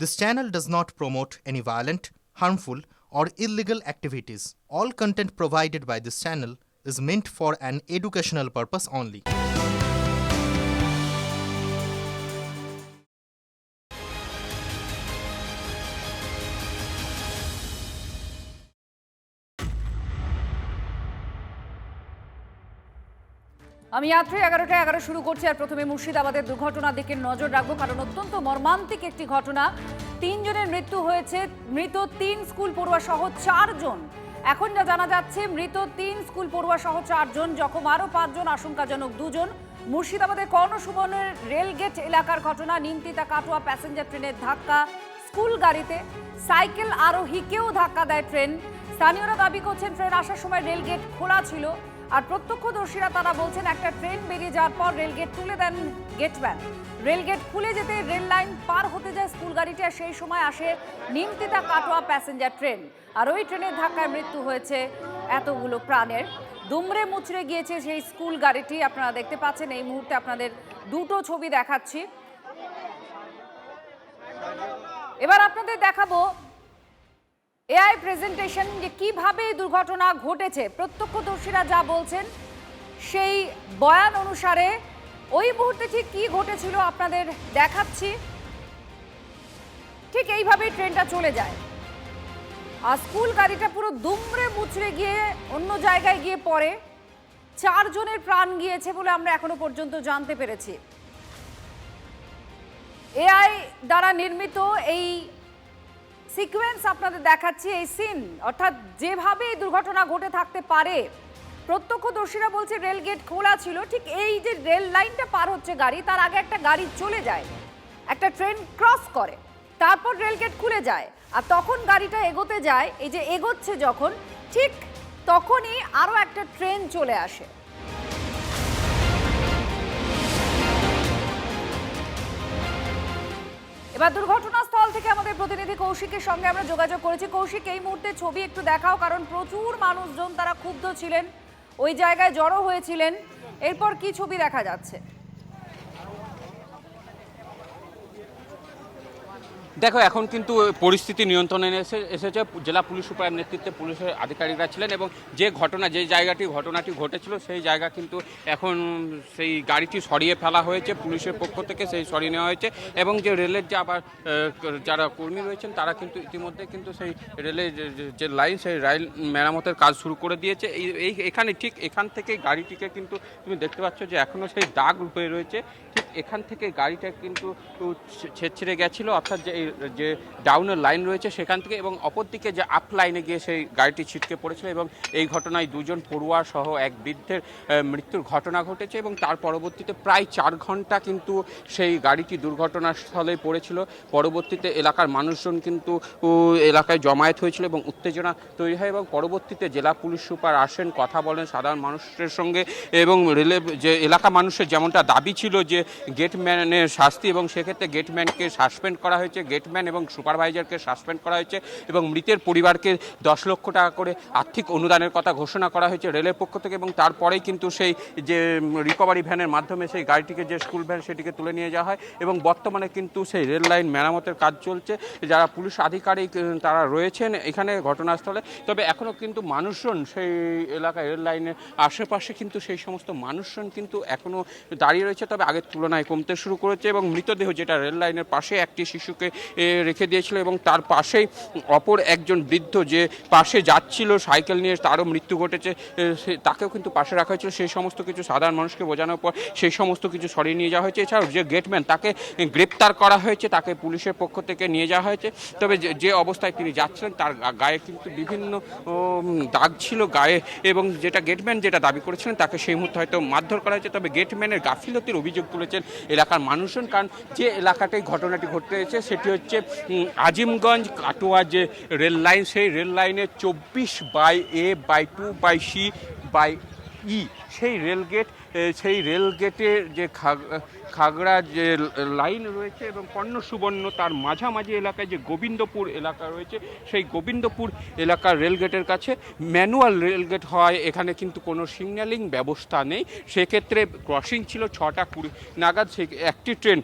This channel does not promote any violent, harmful, or illegal activities. All content provided by this channel is meant for an educational purpose only. আমি রাত্রি 11:11 শুরু করছি আর প্রথমে মুর্শিদাবাদের দুর্ঘটনার দিকে নজর রাখবো কারণ অত্যন্ত মর্মান্তিক একটি ঘটনা। 3 জনের মৃত্যু হয়েছে, মৃত 3 স্কুল পড়ুয়া সহ 4 জন। এখন যা জানা যাচ্ছে মৃত 3 স্কুল পড়ুয়া সহ 4 জন, জখম আরও 5 জন, আশঙ্কাজনক 2 জন। মুর্শিদাবাদের কর্ণসুবর্ণের রেলগেট এলাকার ঘটনা। নিমতিতা কাটোয়া প্যাসেঞ্জার ট্রেনের ধাক্কা স্কুল গাড়িতে, সাইকেল আরোহীকেও ধাক্কা দেয় ট্রেন। স্থানীয়রা দাবি করছেন ট্রেন আসার সময় রেলগেট খোলা ছিল। আর প্রত্যক্ষদর্শীরা তারা বলছেন একটা ট্রেন বেরিয়ে যাওয়ার পর রেলগেট তুলে দেন গেটম্যান। রেলগেট খুলে যেতে রেল লাইন পার হতে যায় স্কুল গাড়িটি, আর সেই সময় আসে নিমতিতা কাটোয়া প্যাসেঞ্জার ট্রেন। আর ওই ট্রেনের ধাক্কায় মৃত্যু হয়েছে এতগুলো প্রাণের। দুমড়ে মুচড়ে গিয়েছে সেই স্কুল গাড়িটি। আপনারা দেখতে পাচ্ছেন এই মুহূর্তে আপনাদের দুটো ছবি দেখাচ্ছি। এবার আপনাদের দেখাবো এআই প্রেজেন্টেশন যে কিভাবে এই দুর্ঘটনা ঘটেছে। প্রত্যক্ষদর্শীরা যা বলছেন সেই বয়ান অনুসারে ওই মুহূর্তে ঠিক কি ঘটেছিল আপনাদের দেখাচ্ছি। ঠিক এইভাবেই ট্রেনটা চলে যায় আর স্কুল গাড়িটা পুরো দুমড়ে মুচড়ে গিয়ে অন্য জায়গায় গিয়ে পড়ে। 4 জনের প্রাণ গিয়েছে বলে আমরা এখনো পর্যন্ত জানতে পেরেছি। এআই দ্বারা নির্মিত এই সিকোয়েন্স আপনাদের দেখাচ্ছি, এই সিন, অর্থাৎ যেভাবে এই দুর্ঘটনা ঘটে থাকতে পারে। প্রত্যক্ষদর্শীরা বলছে রেলগেট খোলা ছিল, ঠিক এই যে রেল লাইনটা পার হচ্ছে গাড়ি, তার আগে একটা গাড়ি চলে যায়, একটা ট্রেন ক্রস করে, তারপর রেলগেট খুলে যায়। আর তখন গাড়িটা এগোতে যায়, এই যে এগোচ্ছে যখন, ঠিক তখনই আরও একটা ট্রেন চলে আসে। এবার দুর্ঘটনাস্থল থেকে আমাদের প্রতিনিধি কৌশিকের সঙ্গে আমরা যোগাযোগ করেছি। কৌশিক, এই মুহূর্তে ছবি একটু দেখাও, কারণ প্রচুর মানুষজন তারা ক্ষুব্ধ ছিলেন, ওই জায়গায় জড়ো হয়েছিলেন। এরপর কি ছবি দেখা যাচ্ছে? দেখো, এখন কিন্তু পরিস্থিতি নিয়ন্ত্রণে এসেছে। জেলা পুলিশ সুপারের নেতৃত্বে পুলিশের আধিকারিকরা ছিলেন এবং যে ঘটনাটি ঘটেছিল সেই জায়গা কিন্তু এখন সেই গাড়িটি সরিয়ে ফেলা হয়েছে পুলিশের পক্ষ থেকে, সেই সরিয়ে নেওয়া হয়েছে। এবং যে রেলের যে আবার যারা কর্মী রয়েছেন তারা কিন্তু ইতিমধ্যে কিন্তু সেই রেলের যে লাইন, সেই রেল মেরামতের কাজ শুরু করে দিয়েছে। এখানে ঠিক এখান থেকে গাড়িটিকে কিন্তু তুমি দেখতে পাচ্ছ যে এখনও সেই দাগ হয়ে রয়েছে। ঠিক এখান থেকে গাড়িটা কিন্তু ছেড়ে গেছিলো, অর্থাৎ যে ডাউনের লাইন রয়েছে সেখান থেকে, এবং অপরদিকে যে আপ লাইনে গিয়ে সেই গাড়িটি ছিটকে পড়েছিল। এবং এই ঘটনায় 2 জন পড়ুয়া সহ এক বৃদ্ধের মৃত্যুর ঘটনা ঘটেছে। এবং তার পরবর্তীতে প্রায় 4 ঘন্টা কিন্তু সেই গাড়িটি দুর্ঘটনাস্থলে পড়েছিল। পরবর্তীতে এলাকার মানুষজন কিন্তু এলাকায় জমায়েত হয়েছিল এবং উত্তেজনা তৈরি হয়। এবং পরবর্তীতে জেলা পুলিশ সুপার আসেন, কথা বলেন সাধারণ মানুষের সঙ্গে। এবং রেলে যে এলাকা মানুষের যেমনটা দাবি ছিল যে গেটম্যানের শাস্তি, এবং সেক্ষেত্রে গেটম্যানকে সাসপেন্ড করা হয়েছে, গেটম্যান এবং সুপারভাইজারকে সাসপেন্ড করা হয়েছে। এবং মৃতের পরিবারকে 10 লক্ষ টাকা করে আর্থিক অনুদানের কথা ঘোষণা করা হয়েছে রেলের পক্ষ থেকে। এবং তারপরেই কিন্তু সেই যে রিকভারি ভ্যানের মাধ্যমে সেই গাড়িটিকে, যে স্কুল ভ্যান, সেটিকে তুলে নিয়ে যাওয়া হয়। এবং বর্তমানে কিন্তু সেই রেল লাইন মেরামতের কাজ চলছে। যারা পুলিশ আধিকারিক তারা রয়েছেন এখানে ঘটনাস্থলে। তবে এখনও কিন্তু মানুষজন সেই এলাকায় রেল লাইনের আশেপাশে কিন্তু সেই সমস্ত মানুষজন কিন্তু এখনও দাঁড়িয়ে রয়েছে, তবে আগের তুলনায় কমতে শুরু করেছে। এবং মৃতদেহ যেটা রেল লাইনের পাশে একটি শিশুকে রেখে দিয়েছিল, এবং তার পাশেই অপর একজন বৃদ্ধ যে পাশে যাচ্ছিল সাইকেল নিয়ে, তারও মৃত্যু ঘটেছে, তাকেও কিন্তু পাশে রাখা হয়েছিল। সেই সমস্ত কিছু সাধারণ মানুষকে বোঝানোর পর সেই সমস্ত কিছু সরিয়ে নিয়ে যাওয়া হয়েছে। এছাড়াও যে গেটম্যান, তাকে গ্রেপ্তার করা হয়েছে, তাকে পুলিশের পক্ষ থেকে নিয়ে যাওয়া হয়েছে। তবে যে অবস্থায় তিনি যাচ্ছিলেন তার গায়ে কিন্তু বিভিন্ন দাগ ছিল গায়ে, এবং যেটা গেটম্যান যেটা দাবি করেছিলেন তাকে সেই মুহূর্তে হয়তো মারধর করা হয়েছে। তবে গেটম্যানের গাফিলতির অভিযোগ তুলেছেন এলাকার মানুষজন, কারণ যে এলাকাটাই ঘটনাটি ঘটেছে সেটি হচ্ছে আজিমগঞ্জ কাটোয়া যে রেল লাইন, সেই রেল লাইনের 24/A/2/C/E সেই রেলগেট, সেই রেলগেটের যে খাগড়া যে লাইন রয়েছে এবং কর্ণ সুবর্ণ তার মাঝামাঝি এলাকায় যে গোবিন্দপুর এলাকা রয়েছে, সেই গোবিন্দপুর এলাকার রেলগেটের কাছে ম্যানুয়াল রেলগেট হওয়ায় এখানে কিন্তু কোনো সিগন্যালিং ব্যবস্থা নেই। সেক্ষেত্রে ক্রসিং ছিল 6:20 নাগাদ। সেই একটি ট্রেন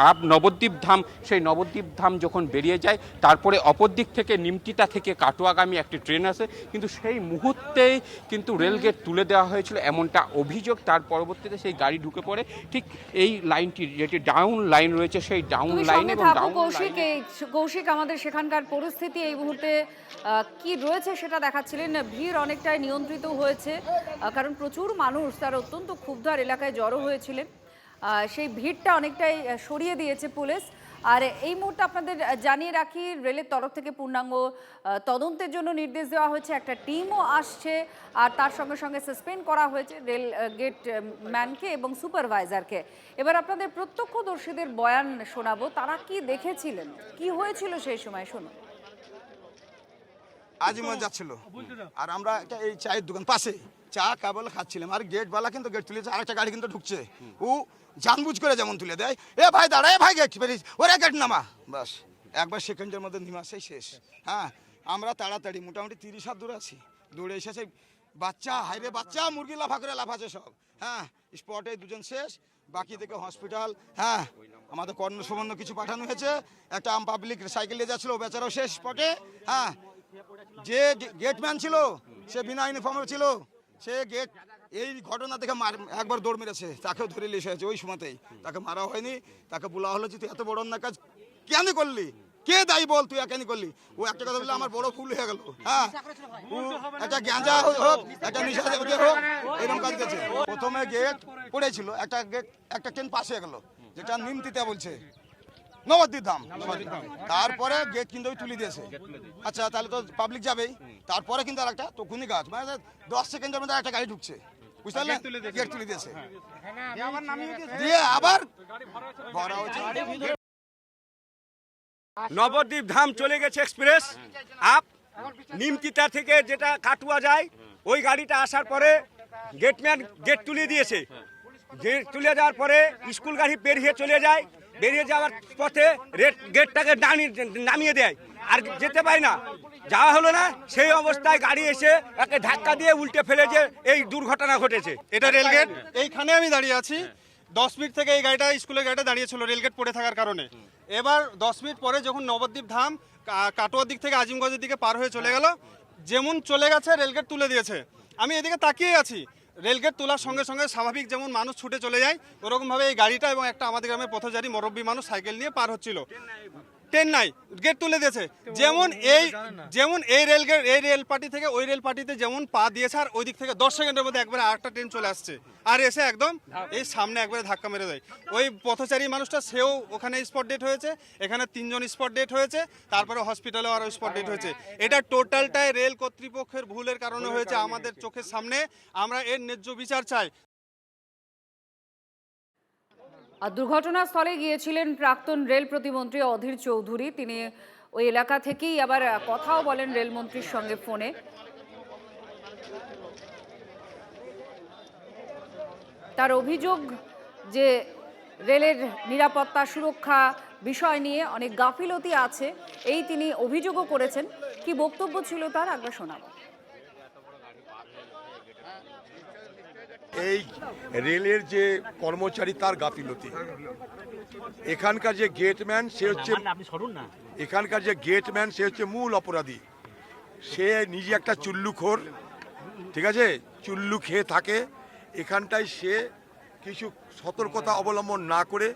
আপ নবদ্বীপ ধাম, সেই নবদ্বীপ ধাম যখন বেরিয়ে যায়, তারপরে অপর দিক থেকে নিমতিতা থেকে কাটোয়াগামী একটি ট্রেন আসে, কিন্তু সেই মুহূর্তেই কিন্তু রেলগেট তুলে দেওয়া হয়েছিল এমনটা অভিযোগ। তার পরবর্তীতে সেই গাড়ি ঢুকে পড়ে ঠিক এই লাইনটি, যেটি ডাউন লাইন রয়েছে, সেই ডাউন লাইন এবং ডাউন কৌশিক, আমাদের সেখানকার পরিস্থিতি এই মুহূর্তে কি রয়েছে সেটা দেখাচ্ছিলেন। ভিড় অনেকটাই নিয়ন্ত্রিত হয়েছে, কারণ প্রচুর মানুষ তার অত্যন্ত ক্ষুব্ধ এলাকায় জড়ো হয়েছিলেন। সেই ভিড়টা অনেকটাই সরিয়ে দিয়েছে পুলিশ। আর এই মুহূর্তে আপনাদের জানিয়ে রাখি, রেলের তরফ থেকে পূর্ণাঙ্গ তদন্তের জন্য নির্দেশ দেওয়া হয়েছে, একটা টিমও আসছে, আর তার সঙ্গে সঙ্গে সাসপেন্ড করা হয়েছে রেল গেট ম্যানকে এবং সুপারভাইজারকে। এবার আপনাদের প্রত্যক্ষদর্শীদের বয়ান শোনাবো, তারা কি দেখেছিলেন, কি হয়েছিল সেই সময়, শুনুন। আজিমগঞ্জ যাচ্ছিল আর আমরা একটা এই চায়ের দোকান পাশে চা কেবল খাচ্ছিলাম, আর গেটওয়ালা কিন্তু গেট তুলেছে, আর একটা গাড়ি কিন্তু ঢুকছে, ও জানবুঝ করে যেমন তুলে দেয়, এ ভাই দাঁড়া, এ ভাই গেট ফেরিস, ওরা গেট নামা, বাস একবার সেকেন্ডের মধ্যে নিমাসেই শেষ। হ্যাঁ, আমরা তাড়াতাড়ি মোটামুটি 30 হাত দূরে আছি, দৌড়ে এসেছে বাচ্চা, হাইরে বাচ্চা, মুরগি লাফা করে লাফাচ্ছে সব। হ্যাঁ, স্পটে 2জন শেষ, বাকি থেকে হসপিটাল। হ্যাঁ, আমাদের কর্ণ সুবর্ণ কিছু পাঠানো হয়েছে, একটা আম পাবলিক সাইকেল নিয়ে যাচ্ছিল, বেচারাও শেষ স্পটে। হ্যাঁ, যে গেটম্যান ছিল সে বিনা ইউনিফর্মে ছিল, সে গেট এই ঘটনা থেকে একবার দৌড় মেরেছে, তাকেও ধরে লিয়ে এসেছে ওই সময়তেই, তাকে মারা হয়নি, তাকে বলা হলো যে তুই এত বড় অন্যায় কাজ কেন করলি, কে দায়ী বল, তুই কেন করলি। ও একটা কথা বললে আমার বড় ভুল হয়ে গেল। হ্যাঁ, একটা গ্যাঁজা হোক, একটা নিশা হোক, এরকম কাজ গেছে। প্রথমে গেট পড়েছিল, একটা ট্রেন পাস হয়ে গেল, যেটা নিমতিতে বলছে নবদ্বীপ ধাম, তারপরে গেট কিন্তু তুলে দিয়েছে। আচ্ছা, তাহলে তো পাবলিক যাবেই, তারপরে কিন্তু আর একটা তখনই গাছ, মানে 10 সেকেন্ডের মধ্যে একটা গাড়ি ঢুকছে, বুঝতে পারলেন, গেট তুলে দিয়েছে, দিয়ে আবার ভরা হচ্ছে। নবদ্বীপ ধাম চলে গেছে এক্সপ্রেস আপ নিমতিতা থেকে, যেটা কাটুয়া যায়, ওই গাড়িটা আসার পরে গেটম্যান গেট তুলে দিয়েছে। গেট তুলে যাওয়ার পরে স্কুল গাড়ি বেরিয়ে চলে যায়, বেরিয়ে যাওয়ার পথে গেটটাকে নামিয়ে দেয়, আর যেতে পায় না, যাওয়া হলো না। সেই অবস্থায় গাড়ি এসে একে ধাক্কা দিয়ে উল্টে ফেলে, যে এই দুর্ঘটনা ঘটেছে। এটা রেলগেট, এইখানে আমি দাঁড়িয়ে আছি, 10 মিনিট থেকে এই গাড়িটা, স্কুলের গাড়িটা দাঁড়িয়েছিল রেলগেট পড়ে থাকার কারণে। এবার 10 মিনিট পরে যখন নবদ্বীপ ধাম কাটোয়ার দিক থেকে আজিমগঞ্জের দিকে পার হয়ে চলে গেল, যেমন চলে গেছে রেলগেট তুলে দিয়েছে। আমি এদিকে তাকিয়ে আছি, রেলগেট তোলার সঙ্গে সঙ্গে স্বাভাবিক যেমন মানুষ ছুটে চলে যায়, ওরকমভাবে এই গাড়িটা এবং একটা আমাদের গ্রামের পথচারী মুরব্বী মানুষ সাইকেল নিয়ে পার হচ্ছিল। ট্রেন নাই, গেট তুলে দিয়েছে। যেমন এই রেল পার্টি থেকে ওই রেল পার্টিতে যেমন পা দিয়েছে, আর ওই দিক থেকে 10 সেকেন্ডের মধ্যে একবারে আরেকটা ট্রেন চলে আসছে, আর এসে একদম এই সামনে একবারে ধাক্কা মেরে দেয়। ওই পথচারী মানুষটা, সেও ওখানে স্পট ডেট হয়েছে, এখানে 3 জন স্পট ডেট হয়েছে, তারপরে হসপিটালেও আরও স্পট ডেট হয়েছে। এটা টোটালটাই রেল কর্তৃপক্ষের ভুলের কারণে হয়েছে, আমাদের চোখের সামনে। আমরা এর ন্যায্য বিচার চাই। আর দুর্ঘটনাস্থলে গিয়েছিলেন প্রাক্তন রেল প্রতিমন্ত্রী অধীর চৌধুরী, তিনি ওই এলাকা থেকেই আবার কথাও বলেন রেলমন্ত্রীর সঙ্গে ফোনে। তার অভিযোগ যে রেলের নিরাপত্তা সুরক্ষা বিষয় নিয়ে অনেক গাফিলতি আছে, এই তিনি অভিযোগও করেছেন। কি বক্তব্য ছিল তার, একবার শোনাবো। এই রেলের যে কর্মচারী তার গাফিলতি, এখানকার যে গেটম্যান সে হচ্ছে মূল অপরাধী। সে নিজে একটা চুল্লুখোর, ঠিক আছে, চুল্লু খেয়ে থাকে এখানটায়। সে কিছু সতর্কতা অবলম্বন না করে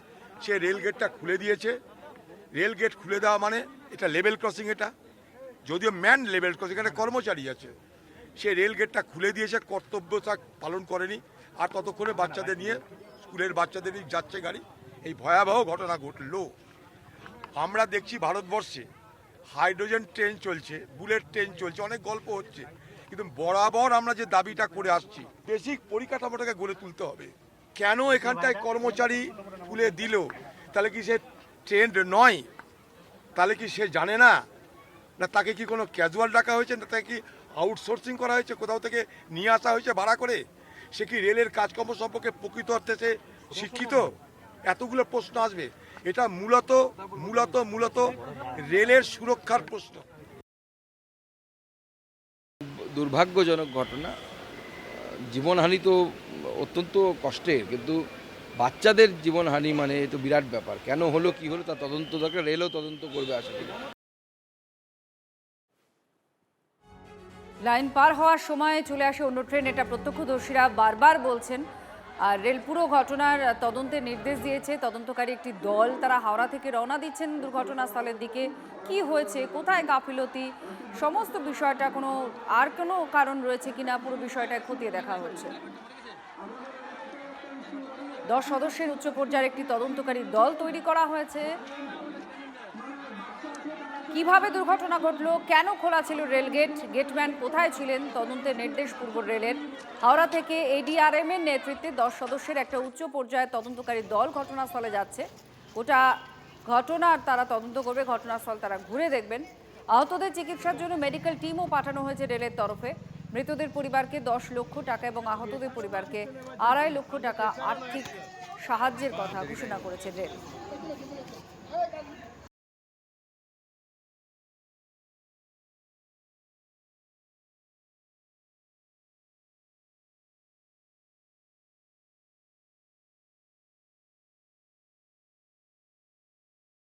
সে রেলগেটটা খুলে দিয়েছে। রেলগেট খুলে দেওয়া মানে এটা লেভেল ক্রসিং, এটা যদিও ম্যান লেভেল ক্রসিং, এখানে কর্মচারী আছে, সে রেলগেটটা খুলে দিয়েছে, কর্তব্যতা পালন করেনি। আর ততক্ষণে বাচ্চাদের নিয়ে, স্কুলের বাচ্চাদের নিয়ে যাচ্ছে গাড়ি, এই ভয়াবহ ঘটনা ঘটলো। আমরা দেখছি ভারতবর্ষে হাইড্রোজেন ট্রেন চলছে, বুলেট ট্রেন চলছে, অনেক গল্প হচ্ছে, কিন্তু বরাবর আমরা যে দাবিটা করে আসছি, বেসিক পরিকাঠামোটাকে গড়ে তুলতে হবে। কেন এখানটায় কর্মচারী তুলে দিল? তাহলে কি সে ট্রেন্ড নয়? তাহলে কি সে জানে না? না তাকে কি কোনো ক্যাজুয়াল ডাকা হয়েছে? না তাকে কি আউটসোর্সিং করা হয়েছে, কোথাও থেকে নিয়ে আসা হয়েছে ভাড়া করে? সে কি রেলের কাজকর্ম সম্পর্কে প্রকৃত অর্থে সে শিক্ষিত? এতগুলো প্রশ্ন আসবে। এটা মূলত মূলত মূলত রেলের সুরক্ষার প্রশ্ন। দুর্ভাগ্যজনক ঘটনা। জীবনহানি তো অত্যন্ত কষ্টের, কিন্তু বাচ্চাদের জীবনহানি মানে তো বিরাট ব্যাপার। কেন হলো কি হলো তার তদন্ত দরকার, রেলও তদন্ত করবে আশা করি। লাইন পার হওয়ার সময় চলে আসে অন্য ট্রেন, এটা প্রত্যক্ষদর্শীরা বারবার বলছেন। আর রেল পুরো ঘটনার তদন্তের নির্দেশ দিয়েছে তদন্তকারী একটি দল। তারা হাওড়া থেকে রওনা দিচ্ছেন দুর্ঘটনাস্থলের দিকে। কি হয়েছে, কোথায় গাফিলতি, সমস্ত বিষয়টা কোনো কারণ রয়েছে কিনা পুরো বিষয়টা খতিয়ে দেখা হচ্ছে। 10 সদস্যের উচ্চ পর্যায়ের একটি তদন্তকারী দল তৈরি করা হয়েছে। কিভাবে দুর্ঘটনা ঘটলো, কেন খোলা ছিল রেলগেট, গেটম্যান কোথায় ছিলেন, তদন্তের নির্দেশ পূর্ব রেলের। হাওড়া থেকে এডিআরএম এর নেতৃত্বে 10 সদস্যের একটা উচ্চ পর্যায়ের তদন্তকারী দল ঘটনাস্থলে যাচ্ছে। ওটা ঘটনার তারা তদন্ত করবে, ঘটনাস্থল তারা ঘুরে দেখবেন। আহতদের চিকিৎসার জন্য মেডিকেল টিমও পাঠানো হয়েছে রেলের তরফে। মৃতদের পরিবারকে 10 লক্ষ টাকা এবং আহতদের পরিবারকে 2.5 লক্ষ টাকা আর্থিক সাহায্যের কথা ঘোষণা করেছে রেল।